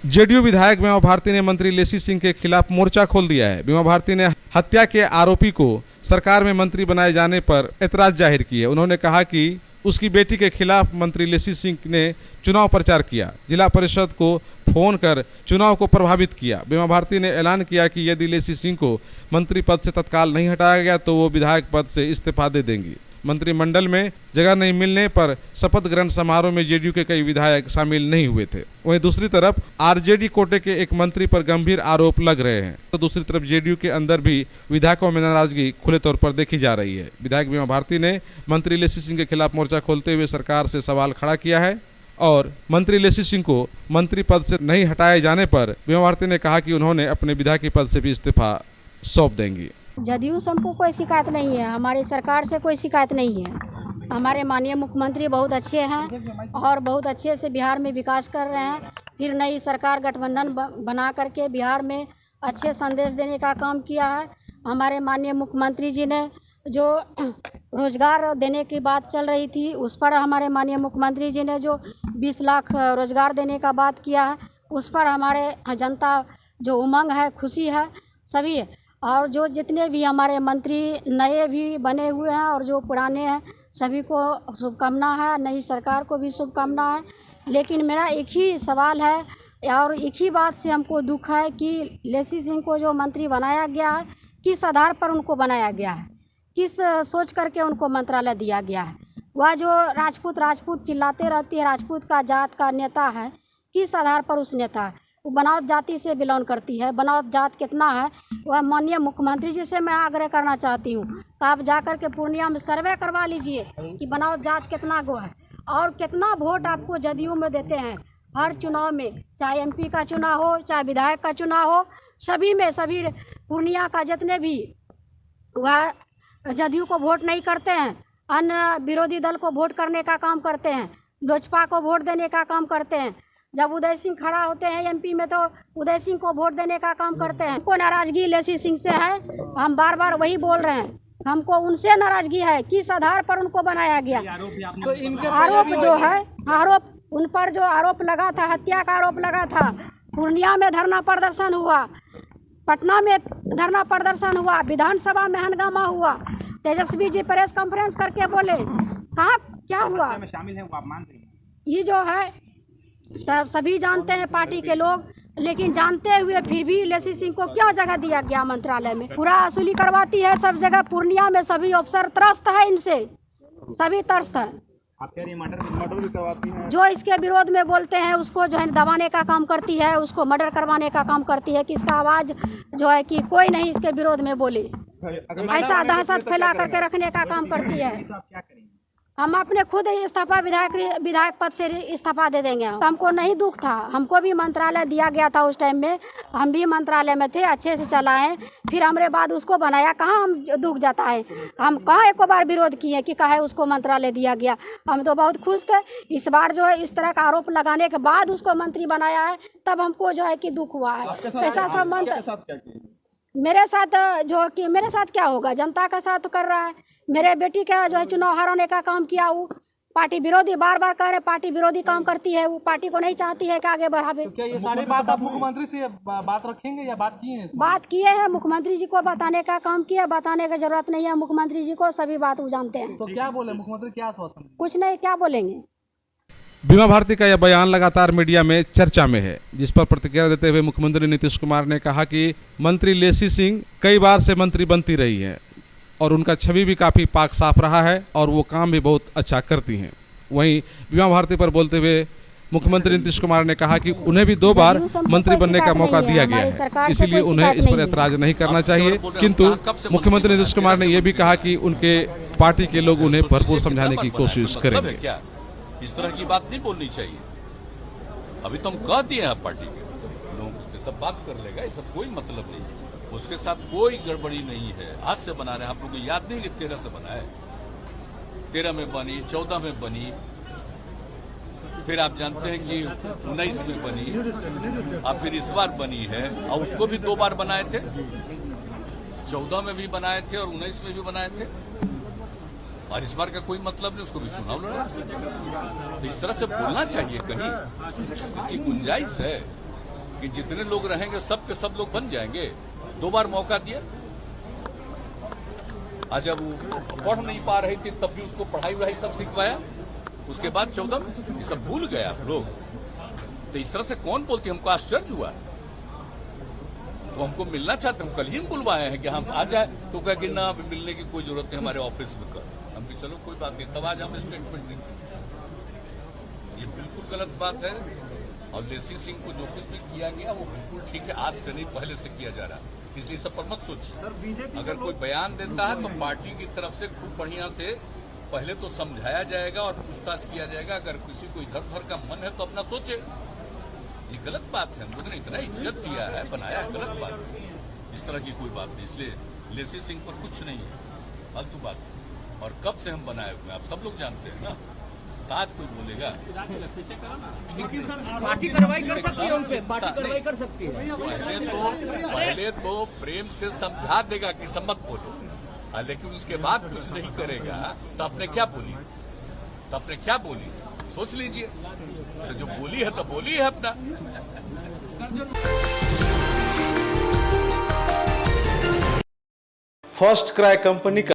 JDU विधायक बीमा भारती ने मंत्री लेसी सिंह के खिलाफ मोर्चा खोल दिया है। बीमा भारती ने हत्या के आरोपी को सरकार में मंत्री बनाए जाने पर ऐतराज जाहिर की है। उन्होंने कहा कि उसकी बेटी के खिलाफ मंत्री लेसी सिंह ने चुनाव प्रचार किया, जिला परिषद को फोन कर चुनाव को प्रभावित किया। बीमा भारती ने ऐलान किया कि यदि लेसी सिंह को मंत्री पद से तत्काल नहीं हटाया गया तो वो विधायक पद से इस्तीफा दे देंगी। मंत्रिमंडल में जगह नहीं मिलने पर शपथ ग्रहण समारोह में जेडीयू के कई विधायक शामिल नहीं हुए थे। वहीं दूसरी तरफ आरजेडी कोटे के एक मंत्री पर गंभीर आरोप लग रहे हैं, तो दूसरी तरफ जेडीयू के अंदर भी विधायकों में नाराजगी खुले तौर पर देखी जा रही है। विधायक बीमा भारती ने मंत्री लेसी सिंह के खिलाफ मोर्चा खोलते हुए सरकार से सवाल खड़ा किया है और मंत्री लेसी सिंह को मंत्री पद से नहीं हटाए जाने पर बीमा भारती ने कहा कि उन्होंने अपने विधायक पद से भी इस्तीफा सौंप देंगी। जदयू से हमको कोई शिकायत नहीं है, हमारी सरकार से कोई शिकायत नहीं है। हमारे माननीय मुख्यमंत्री बहुत अच्छे हैं और बहुत अच्छे से बिहार में विकास कर रहे हैं। फिर नई सरकार गठबंधन बना करके बिहार में अच्छे संदेश देने का काम किया है। हमारे माननीय मुख्यमंत्री जी ने जो रोजगार देने की बात चल रही थी, उस पर हमारे माननीय मुख्यमंत्री जी ने जो 20 लाख रोजगार देने का बात किया है, उस पर हमारे जनता जो उमंग है, खुशी है सभी। और जो जितने भी हमारे मंत्री नए भी बने हुए हैं और जो पुराने हैं, सभी को शुभकामना है, नई सरकार को भी शुभकामना है। लेकिन मेरा एक ही सवाल है और एक ही बात से हमको दुख है कि लेसी सिंह को जो मंत्री बनाया गया है, किस आधार पर उनको बनाया गया है, किस सोच करके उनको मंत्रालय दिया गया है। वह जो राजपूत चिल्लाते रहती है, राजपूत का जात का नेता है, किस आधार पर उस नेता है? वो बनावट जाति से बिलोंग करती है। बनावट जात कितना है वह माननीय मुख्यमंत्री जी से मैं आग्रह करना चाहती हूँ कि आप जाकर के पूर्णिया में सर्वे करवा लीजिए कि बनावट जात कितना गो है और कितना वोट आपको जदयू में देते हैं। हर चुनाव में, चाहे एमपी का चुनाव हो, चाहे विधायक का चुनाव हो, सभी में सभी पूर्णिया का जितने भी वह जदयू को वोट नहीं करते हैं, अन्य विरोधी दल को वोट करने का काम करते हैं, लोजपा को वोट देने का काम करते हैं। जब उदय सिंह खड़ा होते हैं एमपी में तो उदय सिंह को वोट देने का काम करते हैं। हमको नाराजगी लेसी सिंह से है, हम बार बार वही बोल रहे हैं, हमको उनसे नाराजगी है। किस आधार पर उनको बनाया गया? आरोप जो है, आरोप उन पर जो आरोप लगा था, हत्या का आरोप लगा था। पूर्णिया में धरना प्रदर्शन हुआ, पटना में धरना प्रदर्शन हुआ, विधानसभा में हंगामा हुआ। तेजस्वी जी प्रेस कॉन्फ्रेंस करके बोले, कहाँ क्या हुआ? ये जो है सभी जानते हैं पार्टी के लोग, लेकिन जानते हुए फिर भी लेसी सिंह को क्यों जगह दिया गया मंत्रालय में? पूरा वसूली करवाती है सब जगह। पूर्णिया में सभी अफसर त्रस्त है, इनसे सभी त्रस्त है। आप कह रही हैं मर्डर भी करवाती हैं? जो इसके विरोध में बोलते हैं उसको जो है दबाने का काम करती है, उसको मर्डर करवाने का काम करती है कि इसका आवाज़ जो है कि कोई नहीं इसके विरोध में बोले, ऐसा दहशत फैला करके रखने का काम करती है। हम अपने खुद ही इस्तीफा विधायक पद से इस्तीफा दे देंगे। हमको नहीं दुख था, हमको भी मंत्रालय दिया गया था उस टाइम में, हम भी मंत्रालय में थे, अच्छे से चलाएं। फिर हमारे बाद उसको बनाया, कहाँ हम दुख जाता है? हम कहाँ एक बार विरोध किए कि काहे उसको मंत्रालय दिया गया? हम तो बहुत खुश थे। इस बार जो है इस तरह का आरोप लगाने के बाद उसको मंत्री बनाया है, तब हमको जो है कि दुख हुआ है। ऐसा संबंध मेरे साथ जो कि मेरे साथ क्या होगा, जनता का साथ कर रहा है। मेरे बेटी का जो है चुनाव हराने का काम किया, वो पार्टी विरोधी बार बार कह रहे पार्टी विरोधी काम करती है, वो पार्टी को नहीं चाहती है कि आगे बढ़ावे। तो क्या ये सारी बात आप मुख्यमंत्री से बात रखेंगे या बात किए हैं? बात किए हैं, मुख्यमंत्री जी को बताने का काम किया। बताने की जरूरत नहीं है मुख्यमंत्री जी को, सभी बात वो जानते हैं। तो क्या बोले मुख्यमंत्री, क्या आश्वासन? कुछ नहीं, क्या बोलेंगे। बीमा भारती का यह बयान लगातार मीडिया में चर्चा में है, जिस पर प्रतिक्रिया देते हुए मुख्यमंत्री नीतीश कुमार ने कहा कि मंत्री लेसी सिंह कई बार से मंत्री बनती रही है और उनका छवि भी काफ़ी पाक साफ रहा है और वो काम भी बहुत अच्छा करती हैं। वहीं बीमा भारती पर बोलते हुए मुख्यमंत्री नीतीश कुमार ने कहा कि उन्हें भी 2 बार मंत्री बनने का मौका दिया गया है, इसीलिए उन्हें इस पर ऐतराज नहीं करना चाहिए। किंतु मुख्यमंत्री नीतीश कुमार ने यह भी कहा कि उनके पार्टी के लोग उन्हें भरपूर समझाने की कोशिश करेंगे। इस तरह की बात नहीं बोलनी चाहिए। अभी तो हम कह दिए हैं पार्टी के लोग सब बात कर लेगा, ये सब कोई मतलब नहीं है, उसके साथ कोई गड़बड़ी नहीं है। आज से बना रहे हैं, आप लोगों को याद नहीं कि 13 से बना है, 13 में बनी, 14 में बनी, फिर आप जानते हैं कि 19 में बनी, और फिर इस बार बनी है, और उसको भी 2 बार बनाए थे, 14 में भी बनाए थे और 19 में भी बनाए थे, और इस बार का कोई मतलब नहीं, उसको भी चुनाव लड़ा। तो इस तरह से बोलना चाहिए, कहीं इसकी गुंजाइश है। कि जितने लोग रहेंगे सब के सब लोग बन जाएंगे। 2 बार मौका दिया। आज जब वो पढ़ नहीं पा रही थी तब भी उसको पढ़ाई वढ़ाई सब सिखवाया। उसके बाद 14 ये सब भूल गए आप लोग। तो इस तरह से कौन बोलते, हमको आश्चर्य हुआ। तो हमको मिलना चाहते, हम कल ही बुलवाए हैं कि हम आ जाए, तो कह कि ना अभी मिलने की कोई जरूरत नहीं, हमारे ऑफिस में कर। हम भी चलो कोई बात नहीं, तब आज हम स्टेटमेंट देंगे। ये बिल्कुल गलत बात है। और लेसी सिंह को जो कुछ भी किया गया वो बिल्कुल ठीक है, आज से नहीं पहले से किया जा रहा, इसलिए सब पर मत सोचिए। अगर कोई बयान देता है तो पार्टी की तरफ से खूब बढ़िया से पहले तो समझाया जाएगा और पूछताछ किया जाएगा। अगर किसी को इधर उधर का मन है तो अपना सोचे। ये गलत बात है, हम लोगों ने इतना इज्जत दिया है, बनाया है, गलत बात है। इस तरह की कोई बात नहीं, इसलिए लेसी सिंह पर कुछ नहीं है, फालतू बात। और कब से हम बनाए हुए आप सब लोग जानते हैं ना, तो आज कोई बोलेगा पार्टी कार्रवाई कर सकती है उनसे, पार्टी कार्रवाई कर सकती है। पहले तो प्रेम से समझा देगा कि सम्मत बोलो, लेकिन उसके बाद कुछ नहीं करेगा तो आपने क्या बोली, सोच लीजिए। तो जो बोली है तो बोली है अपना। फर्स्ट क्राई कंपनी का